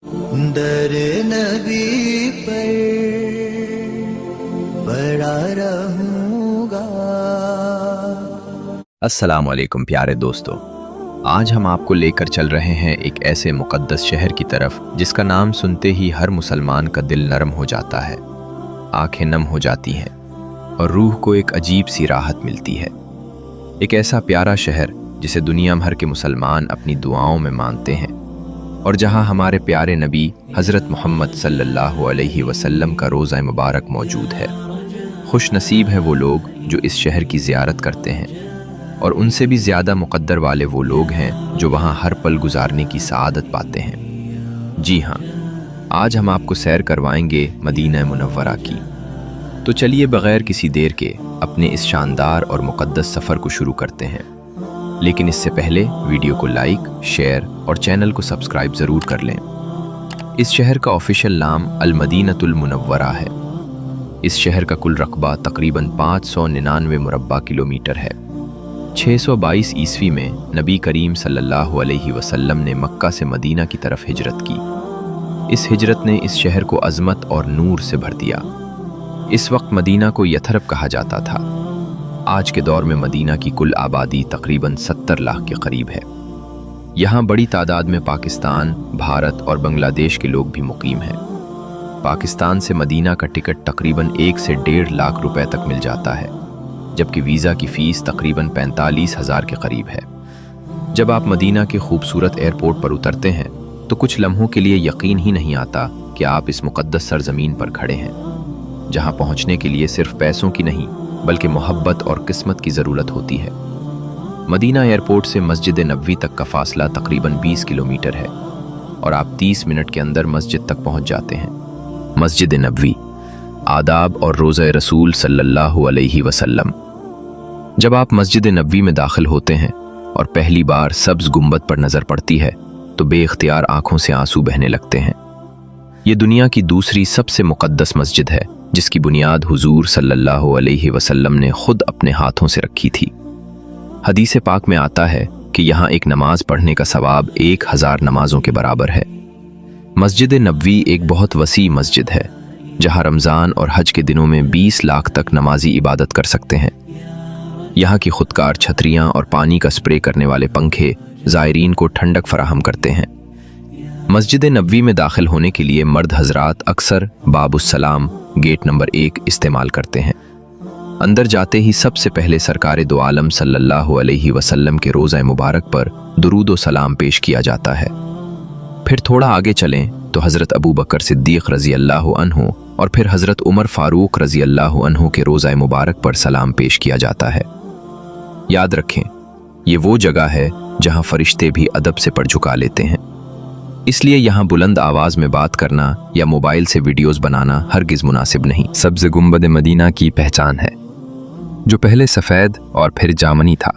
در نبی پر پڑا رہوں گا۔ السلام علیکم پیارے دوستو، آج ہم آپ کو لے کر چل رہے ہیں ایک ایسے مقدس شہر کی طرف جس کا نام سنتے ہی ہر مسلمان کا دل نرم ہو جاتا ہے، آنکھیں نم ہو جاتی ہیں اور روح کو ایک عجیب سی راحت ملتی ہے۔ ایک ایسا پیارا شہر جسے دنیا بھر کے مسلمان اپنی دعاؤں میں مانتے ہیں، اور جہاں ہمارے پیارے نبی حضرت محمد صلی اللہ علیہ وسلم کا روضہ مبارک موجود ہے۔ خوش نصیب ہے وہ لوگ جو اس شہر کی زیارت کرتے ہیں، اور ان سے بھی زیادہ مقدر والے وہ لوگ ہیں جو وہاں ہر پل گزارنے کی سعادت پاتے ہیں۔ جی ہاں، آج ہم آپ کو سیر کروائیں گے مدینہ منورہ کی۔ تو چلیے بغیر کسی دیر کے اپنے اس شاندار اور مقدس سفر کو شروع کرتے ہیں، لیکن اس سے پہلے ویڈیو کو لائک، شیئر اور چینل کو سبسکرائب ضرور کر لیں۔ اس شہر کا آفیشیل نام المدینہ المنورہ ہے۔ اس شہر کا کل رقبہ تقریباً 599 مربع کلومیٹر ہے۔ 622 عیسوی میں نبی کریم صلی اللہ علیہ وسلم نے مکہ سے مدینہ کی طرف ہجرت کی۔ اس ہجرت نے اس شہر کو عظمت اور نور سے بھر دیا۔ اس وقت مدینہ کو یتھرب کہا جاتا تھا۔ آج کے دور میں مدینہ کی کل آبادی تقریباً 70 لاکھ کے قریب ہے۔ یہاں بڑی تعداد میں پاکستان، بھارت اور بنگلہ دیش کے لوگ بھی مقیم ہیں۔ پاکستان سے مدینہ کا ٹکٹ تقریباً 1 سے 1.5 لاکھ روپے تک مل جاتا ہے، جبکہ ویزا کی فیس تقریباً 45,000 کے قریب ہے۔ جب آپ مدینہ کے خوبصورت ایئرپورٹ پر اترتے ہیں تو کچھ لمحوں کے لیے یقین ہی نہیں آتا کہ آپ اس مقدس سرزمین پر کھڑے ہیں، جہاں پہنچنے کے لیے صرف پیسوں کی نہیں بلکہ محبت اور قسمت کی ضرورت ہوتی ہے۔ مدینہ ایئرپورٹ سے مسجد نبوی تک کا فاصلہ تقریباً 20 کلومیٹر ہے، اور آپ 30 منٹ کے اندر مسجد تک پہنچ جاتے ہیں۔ مسجد نبوی، آداب اور روضہ رسول صلی اللہ علیہ وسلم۔ جب آپ مسجد نبوی میں داخل ہوتے ہیں اور پہلی بار سبز گنبد پر نظر پڑتی ہے تو بے اختیار آنکھوں سے آنسو بہنے لگتے ہیں۔ یہ دنیا کی دوسری سب سے مقدس مسجد ہے، جس کی بنیاد حضور صلی اللہ علیہ وسلم نے خود اپنے ہاتھوں سے رکھی تھی۔ حدیث پاک میں آتا ہے کہ یہاں ایک نماز پڑھنے کا ثواب 1000 نمازوں کے برابر ہے۔ مسجد نبوی ایک بہت وسیع مسجد ہے، جہاں رمضان اور حج کے دنوں میں 20 لاکھ تک نمازی عبادت کر سکتے ہیں۔ یہاں کی خودکار چھتریاں اور پانی کا سپرے کرنے والے پنکھے زائرین کو ٹھنڈک فراہم کرتے ہیں۔ مسجد نبوی میں داخل ہونے کے لیے مرد حضرات اکثر باب السلام گیٹ نمبر 1 استعمال کرتے ہیں۔ اندر جاتے ہی سب سے پہلے سرکار دو عالم صلی اللہ علیہ وسلم کے روضہ مبارک پر درود و سلام پیش کیا جاتا ہے۔ پھر تھوڑا آگے چلیں تو حضرت ابو بکر صدیق رضی اللہ عنہ اور پھر حضرت عمر فاروق رضی اللہ عنہ کے روضہ مبارک پر سلام پیش کیا جاتا ہے۔ یاد رکھیں، یہ وہ جگہ ہے جہاں فرشتے بھی ادب سے پڑ جھکا لیتے ہیں، اس لیے یہاں بلند آواز میں بات کرنا یا موبائل سے ویڈیوز بنانا ہرگز مناسب نہیں۔ سبز گنبد مدینہ کی پہچان ہے، جو پہلے سفید اور پھر جامنی تھا،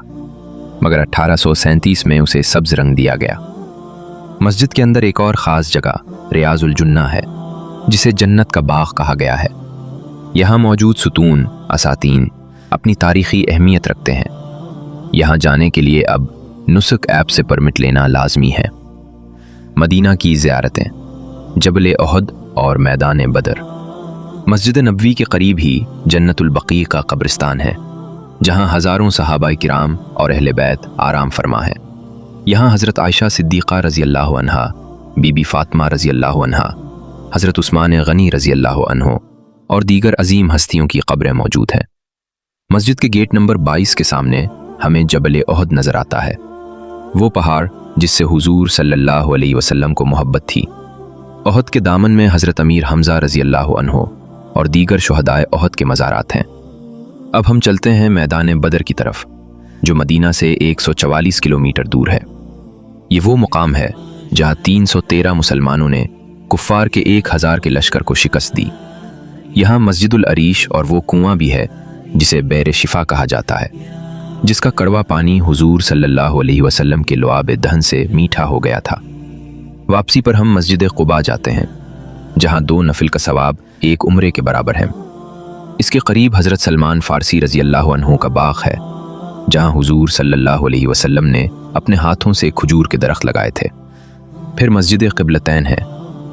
مگر 1837 میں اسے سبز رنگ دیا گیا۔ مسجد کے اندر ایک اور خاص جگہ ریاض الجنہ ہے، جسے جنت کا باغ کہا گیا ہے۔ یہاں موجود ستون، اساتین اپنی تاریخی اہمیت رکھتے ہیں۔ یہاں جانے کے لیے اب نسک ایپ سے پرمٹ لینا لازمی ہے۔ مدینہ کی زیارتیں، جبل احد اور میدان بدر۔ مسجد نبوی کے قریب ہی جنت البقیع کا قبرستان ہے، جہاں ہزاروں صحابہ کرام اور اہل بیت آرام فرما ہے۔ یہاں حضرت عائشہ صدیقہ رضی اللہ عنہا، بی بی فاطمہ رضی اللہ عنہا، حضرت عثمان غنی رضی اللہ عنہ اور دیگر عظیم ہستیوں کی قبریں موجود ہیں۔ مسجد کے گیٹ نمبر 22 کے سامنے ہمیں جبل احد نظر آتا ہے، وہ پہاڑ جس سے حضور صلی اللہ علیہ وسلم کو محبت تھی۔ احد کے دامن میں حضرت امیر حمزہ رضی اللہ عنہ اور دیگر شہدائے احد کے مزارات ہیں۔ اب ہم چلتے ہیں میدان بدر کی طرف، جو مدینہ سے 144 کلومیٹر دور ہے۔ یہ وہ مقام ہے جہاں 313 مسلمانوں نے کفار کے 1000 کے لشکر کو شکست دی۔ یہاں مسجد العریش اور وہ کنواں بھی ہے جسے بئر شفا کہا جاتا ہے، جس کا کڑوا پانی حضور صلی اللہ علیہ وسلم کے لعاب دہن سے میٹھا ہو گیا تھا۔ واپسی پر ہم مسجد قباء جاتے ہیں، جہاں 2 نفل کا ثواب 1 عمرے کے برابر ہے۔ اس کے قریب حضرت سلمان فارسی رضی اللہ عنہ کا باغ ہے، جہاں حضور صلی اللہ علیہ وسلم نے اپنے ہاتھوں سے کھجور کے درخت لگائے تھے۔ پھر مسجد قبلتین ہے،